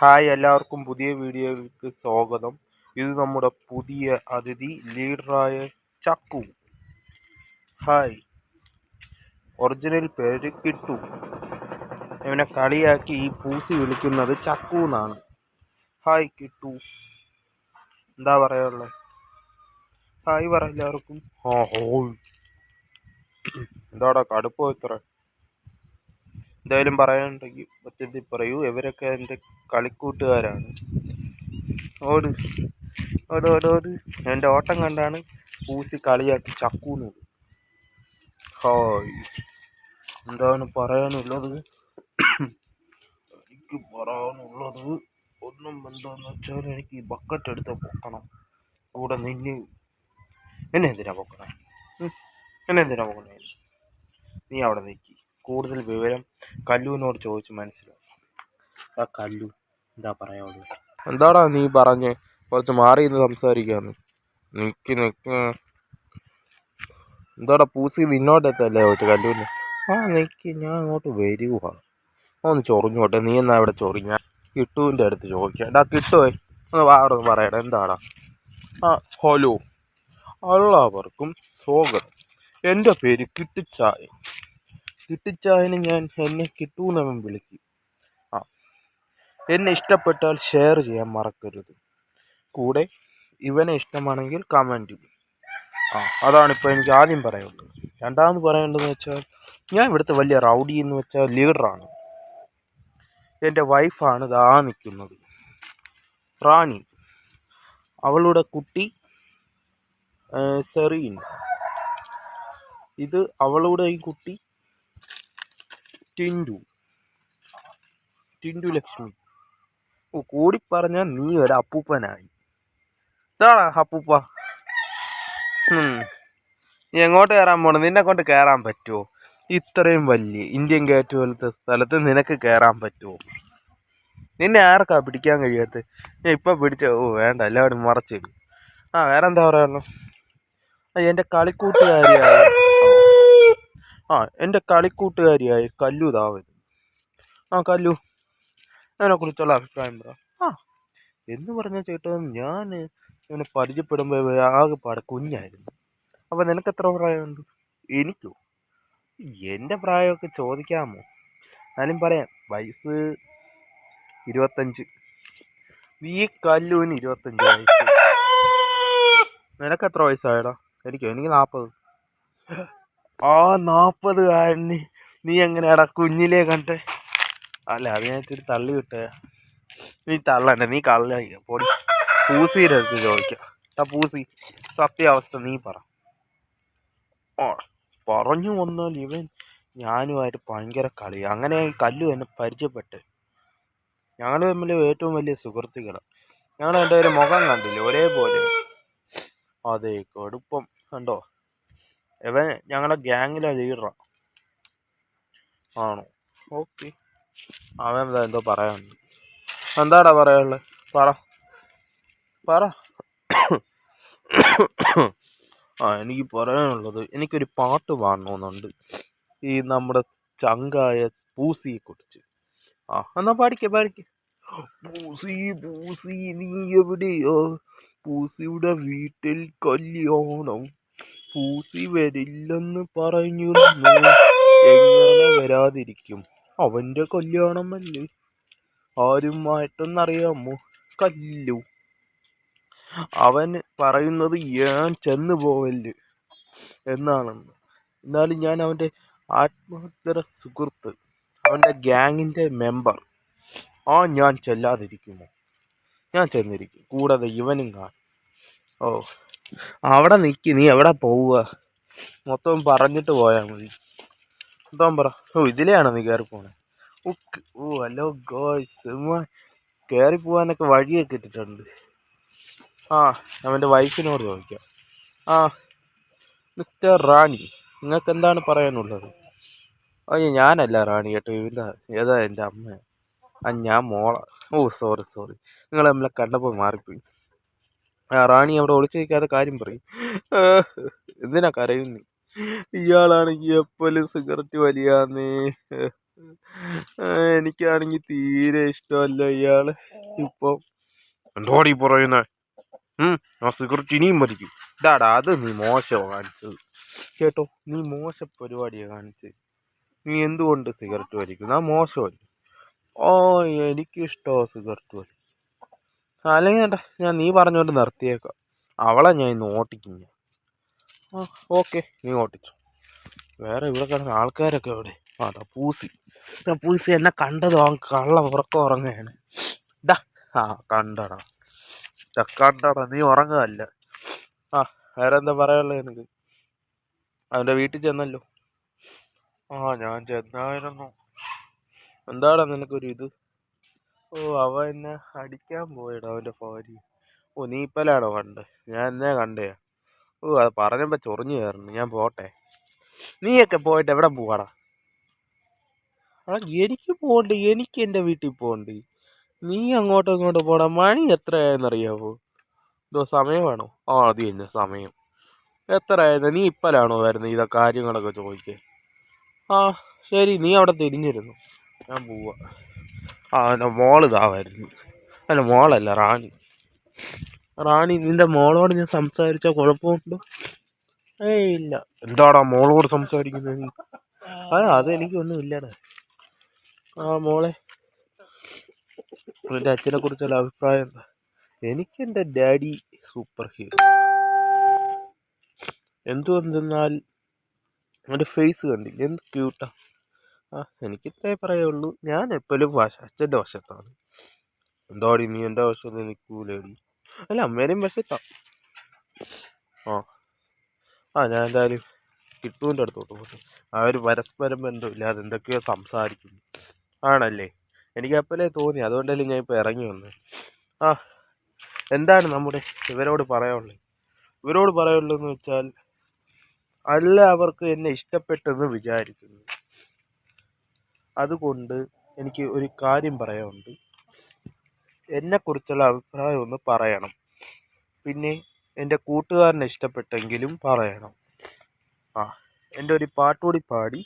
Hi, എല്ലാവർക്കും പുതിയ വീഡിയോയിലേക്ക് സ്വാഗതം. ഇത് നമ്മുടെ പുതിയ അതിഥി ലീഡറായ ചക്കു. ഹായ്. ഒറിജിനൽ പേര് കിട്ടു. ഇവനെ കളിയാക്കി ഈ പൂസി വിളിക്കുന്നത് ചക്കു എന്നാണ്. ഹായ് കിട്ടു, എന്താ പറയാനുള്ളത്? ഹായ് പറ എല്ലാവർക്കും. ഹോയ്. എന്താടാ കടുപ്പം ഇത്ര? എന്തായാലും പറയാനുണ്ടെങ്കിൽ ഒറ്റത്തിൽ പറയൂ. ഇവരൊക്കെ എൻ്റെ കളിക്കൂട്ടുകാരാണ്. ഓട് ഓട് ഓട് ഓട്. എൻ്റെ ഓട്ടം കണ്ടാണ് പൂസി കളിയാക്കി ചക്കൂന്ന്. ഹായ്, എന്താണ് പറയാനുള്ളത്? എനിക്ക് പറയാനുള്ളത് എന്താന്ന് വെച്ചാൽ, എനിക്ക് ഈ ബക്കറ്റ് എടുത്ത് പൊക്കണം. കൂടെ എന്നെ എന്തിനാ പൊക്കണേ? നീ അവിടെ നിൽക്കി. കൂടുതൽ വിവരം കല്ലുവിനോട് ചോദിച്ച് മനസ്സിലാവും. ആ കല്ലു, എന്താ പറയാനുള്ളത്? എന്താടാ നീ പറഞ്ഞേ? കുറച്ച് മാറി നിന്ന് സംസാരിക്കാന്ന്. നിക്ക്. എന്താടാ പൂസി നിന്നോട്ടെത്തല്ലേ ചോദിച്ചു കല്ലൂരിന്. നിക്ക്, ഞാൻ അങ്ങോട്ട് വരുക. ഒന്ന് ചൊറിഞ്ഞോട്ടെ. നീ എന്നാ ഇവിടെ ചൊറിഞ്ഞ? കിട്ടുവിൻ്റെ അടുത്ത് ചോദിക്കാം. കിട്ടുവേ, ഒന്ന് വാടൊന്ന് പറയടാ. എന്താടാ? ഹലോ, എല്ലാവർക്കും സ്വാഗതം. എൻ്റെ പേര് കിട്ടിച്ചായന് എന്നെ കിട്ടൂന്നവൻ വിളിക്കും. എന്നെ ഇഷ്ടപ്പെട്ടാൽ ഷെയർ ചെയ്യാൻ മറക്കരുത്. കൂടെ ഇവനെ ഇഷ്ടമാണെങ്കിൽ കമൻറ്റ്. അതാണിപ്പോൾ എനിക്ക് ആദ്യം പറയാനുള്ളത്. രണ്ടാമത് പറയേണ്ടതെന്ന് വെച്ചാൽ, ഞാൻ ഇവിടുത്തെ വലിയ റൗഡി എന്ന് വെച്ചാൽ ലീഡറാണ്. എൻ്റെ വൈഫാണ് ഇതാ നിൽക്കുന്നത്, റാണി. അവളുടെ കുട്ടി സെറീൻ. ഇത് അവളുടെ ഈ കുട്ടി ടിൻഡു ലക്ഷ്മി. കൂടി പറഞ്ഞാൽ നീ ഒരു അപ്പൂപ്പനായി. ഇതാണോ അപ്പൂപ്പ? നീ എങ്ങോട്ട് കയറാൻ പോണം? നിന്നെ കൊണ്ട് കയറാൻ പറ്റുമോ? ഇത്രയും വലിയ ഇന്ത്യൻ ഗേറ്റ് പോലത്തെ സ്ഥലത്ത് നിനക്ക് കയറാൻ പറ്റുമോ? നിന്നെ ആർക്കാ പിടിക്കാൻ കഴിയാത്ത? ഞാൻ ഇപ്പം പിടിച്ച വേണ്ട, എല്ലാവരും മറച്ചിടും. വേറെ എന്താ പറയാനുള്ളൂ? എൻ്റെ കളിക്കൂട്ടുകാരിയായ കല്ലു താവരുന്നു. കല്ലു, അതിനെക്കുറിച്ചുള്ള അഭിപ്രായം പറ. എന്ന് പറഞ്ഞ ചേട്ടൻ, ഞാൻ ഇവനെ പരിചയപ്പെടുമ്പോൾ ആകെപ്പാടെ കുഞ്ഞായിരുന്നു. അപ്പം നിനക്ക് എത്ര പ്രായമുണ്ട്? എനിക്കോ? എൻ്റെ പ്രായമൊക്കെ ചോദിക്കാമോ? ഞാനും പറയാം, വയസ്സ് 25. ഈ കല്ലുവിന് 25 വയസ്സ്. നിനക്ക് എത്ര വയസ്സായടാ? എനിക്ക് 40. 40കാരന് നീ എങ്ങനെയാടാ കുഞ്ഞിലേ കണ്ടേ? അല്ല, അത് ഞാൻ ഇത്തിരി തള്ളി വിട്ടേ. നീ തള്ളണ്ട, നീ കള്ളായി. പൊടി. പൂസിയുടെ അടുത്ത് ചോദിക്കാം. പൂസി, സത്യാവസ്ഥ നീ പറ. പറഞ്ഞു വന്നാൽ ഞാനുമായിട്ട് ഭയങ്കര കളി. അങ്ങനെ കല്ലു എന്നെ പരിചയപ്പെട്ട്. ഞങ്ങൾ തമ്മിൽ ഏറ്റവും വലിയ സുഹൃത്തുക്കളാണ്. ഞങ്ങൾ എൻ്റെ ഒരു മുഖം കണ്ടില്ലേ, ഒരേപോലെ. അതെ, കടുപ്പം കണ്ടോ? ഇവൻ ഞങ്ങളുടെ ഗ്യാങ്ങിലെ ലീഡറാണ്. ആണോ? ഓക്കെ. അവൻ എന്തോ പറയാനുണ്ട്. എന്താടാ പറയാനുള്ളത്? പറ. എനിക്ക് പറയാനുള്ളത്, എനിക്കൊരു പാട്ട് പാടണമെന്നുണ്ട് ഈ നമ്മുടെ ചങ്കായ പൂസിയെ കുറിച്ച്. എന്നാ പാടിക്കേ. പൂസി നീ എവിടെയോ? പൂസിയുടെ വീട്ടിൽ കല്യാണം. പൂസി വരില്ലെന്ന് പറഞ്ഞിരുന്നു, എങ്ങനെ വരാതിരിക്കും? അവൻ്റെ കല്യാണമല്ലേ. ആരുമായിട്ടെന്നറിയാമോ? കല്ലു. അവൻ പറയുന്നത് ഞാൻ ചെന്ന് പോവല് എന്നാണെന്ന്. എന്നാലും ഞാൻ അവൻ്റെ ആത്മഹത്യ സുഹൃത്ത്, അവൻ്റെ ഗ്യാങ്ങിൻ്റെ മെമ്പർ. ഞാൻ ചെല്ലാതിരിക്കുമോ? ഞാൻ ചെന്നിരിക്കും. കൂടാതെ ഇവനും കാണും. അവിടെ നിൽക്കി. നീ എവിടെ പോവുക? മൊത്തം പറഞ്ഞിട്ട് പോയാൽ മതി. മൊത്തം പറ. ഇതിലെയാണോ നീ കയറി പോണേ? ഹലോ ഗോയ്സ്, കയറി പോകാനൊക്കെ വഴിയൊക്കെ ഇട്ടിട്ടുണ്ട്. അവൻ്റെ വൈഫിനോട് ചോദിക്കാം. മിസ്റ്റർ റാണി, നിങ്ങൾക്ക് എന്താണ് പറയാനുള്ളത്? ഞാനല്ല റാണി കേട്ടോ, ഏതാ എൻ്റെ അമ്മ. ഞാൻ മോള. സോറി. നിങ്ങൾ നമ്മളെ കണ്ടപ്പോൾ മാറിപ്പോയി. റാണി അവിടെ ഒളിച്ചു വയ്ക്കാതെ കാര്യം പറയും. എന്തിനാ കരയുന്നു? ഇയാളാണെങ്കിൽ എപ്പോഴും സിഗരറ്റ് വലിയാന്നേ. എനിക്കാണെങ്കിൽ തീരെ ഇഷ്ടമല്ല ഇയാള്. ഇപ്പൊ എന്തോടി പറയുന്നേ? ആ സിഗരറ്റ് ഇനിയും വലിക്കും. ഇതാടാ അത് നീ മോശമാണ് കാണിച്ചത് കേട്ടോ. നീ മോശ പരിപാടിയാണ് കാണിച്ചത്. നീ എന്തുകൊണ്ട് സിഗരറ്റ് വലിക്കുന്നു? ആ മോശമല്ല. ഓ എനിക്കിഷ്ടമോ സിഗരറ്റ് വലി. അല്ലെങ്കിൽ ഞാൻ നീ പറഞ്ഞോണ്ട് നിർത്തിയേക്കാം. അവളെ ഞാൻ ഇന്ന് ഓട്ടിക്കും ഞാൻ. ആ ഓക്കെ, നീ ഓട്ടിച്ചു. വേറെ ഇവിടെ കിടന്ന ആൾക്കാരൊക്കെ എവിടെ? അതാ പൂസി. പൂസി എന്നെ കണ്ടത് കള്ള ഉറക്കം ഉറങ്ങുകയാണ്. ഇതാ ആ കണ്ടടാ കണ്ടടാ, നീ ഉറങ്ങുകയല്ല. ആ വേറെ എന്താ പറയാനുള്ളത് എനിക്ക്? അവൻ്റെ വീട്ടിൽ ചെന്നല്ലോ. ആ ഞാൻ ചെന്നായിരുന്നു. എന്താടാ നിനക്കൊരു ഇത്? ഓ അവ എന്നെ അടിക്കാൻ പോയടാ അവൻ്റെ ഭാര്യ. ഓ നീ ഇപ്പലാണോ കണ്ടേ? ഞാൻ എന്നേ കണ്ടേ. ഓ അത് പറഞ്ഞപ്പോൾ ചൊറിഞ്ഞു കയറുന്നു. ഞാൻ പോട്ടെ. നീയൊക്കെ പോയിട്ട് എവിടെ പോവാടാ? എനിക്ക് പോകണ്ട്, എനിക്ക് എൻ്റെ വീട്ടിൽ പോകണ്ട്. നീ അങ്ങോട്ടും ഇങ്ങോട്ടും പോടാ. മണി എത്രയായെന്നറിയാവോ? ഇതോ സമയമാണോ? ആ അത് തന്നെ സമയം. എത്രയായിരുന്നു? നീ ഇപ്പലാണോ വരുന്നത് ഇതാ കാര്യങ്ങളൊക്കെ ചോദിക്കേ? ആ ശരി, നീ അവിടെ തിരിഞ്ഞിരുന്നു, ഞാൻ പോവാ. ആ എൻ്റെ മോള് ഇതാവായിരുന്നു. അല്ല മോളല്ല, റാണി. റാണി നിന്റെ മോളോട് ഞാൻ സംസാരിച്ച കുഴപ്പമുണ്ടോ? ഏയ് ഇല്ല. എന്താടാ മോളോട് സംസാരിക്കുന്നത് നീ? അതെനിക്കൊന്നും ഇല്ലടാ. ആ മോളെ, എൻ്റെ അച്ഛനെ കുറിച്ചുള്ള അഭിപ്രായം എന്താ? എനിക്ക് എൻ്റെ ഡാഡി സൂപ്പർ ഹീറോ. എന്തുകൊണ്ടെന്നാൽ അവൻ്റെ ഫേസ് കണ്ടില്ല, എന്ത് ക്യൂട്ടാ. ആ എനിക്കിത്രേ പറയുള്ളൂ. ഞാൻ എപ്പോഴും അച്ഛൻ്റെ വശത്താണ്. എന്താടി നീ എൻ്റെ വശത്ത് നിൽക്കൂലേടി? അല്ല അമ്മേനെയും വശത്താ. ഞാൻ എന്തായാലും കിട്ടുവിൻ്റെ അടുത്തോട്ട് പോട്ടെ. അവർ പരസ്പരം ബന്ധമില്ലാതെ എന്തൊക്കെയോ സംസാരിക്കുന്നു. ആണല്ലേ? എനിക്ക് അപ്പോഴേ തോന്നി, അതുകൊണ്ടല്ലേ ഞാൻ ഇപ്പോൾ ഇറങ്ങി വന്നത്. എന്താണ് നമ്മുടെ ഇവരോട് പറയാനുള്ളത്? ഇവരോട് പറയാനുള്ളതെന്ന് വെച്ചാൽ, അല്ല അവർക്ക് എന്നെ ഇഷ്ടപ്പെട്ടെന്ന് വിചാരിക്കുന്നു. അതുകൊണ്ട് എനിക്ക് ഒരു കാര്യം പറയാനുണ്ട്. എന്നെക്കുറിച്ചുള്ള അഭിപ്രായം ഒന്ന് പറയണം. പിന്നെ എൻ്റെ കൂട്ടുകാരനെ ഇഷ്ടപ്പെട്ടെങ്കിലും പറയണം. എൻ്റെ ഒരു പാട്ടുകൂടി പാടി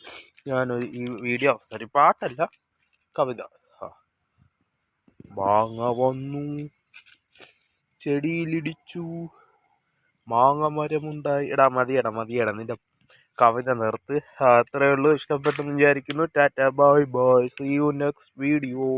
ഞാനൊരു ഈ വീഡിയോ പാട്ടല്ല, കവിത. മാങ്ങ വന്നു ചെടിയിലിടിച്ചു, മാങ്ങ മരമുണ്ടായി. മതിയടാ നിന്റെ കവിത നിർത്ത്. അത്രയേ ഉള്ളൂ. ഇഷ്ടപ്പെട്ടെന്ന് വിചാരിക്കുന്നു. Tata bye bye, see you next video.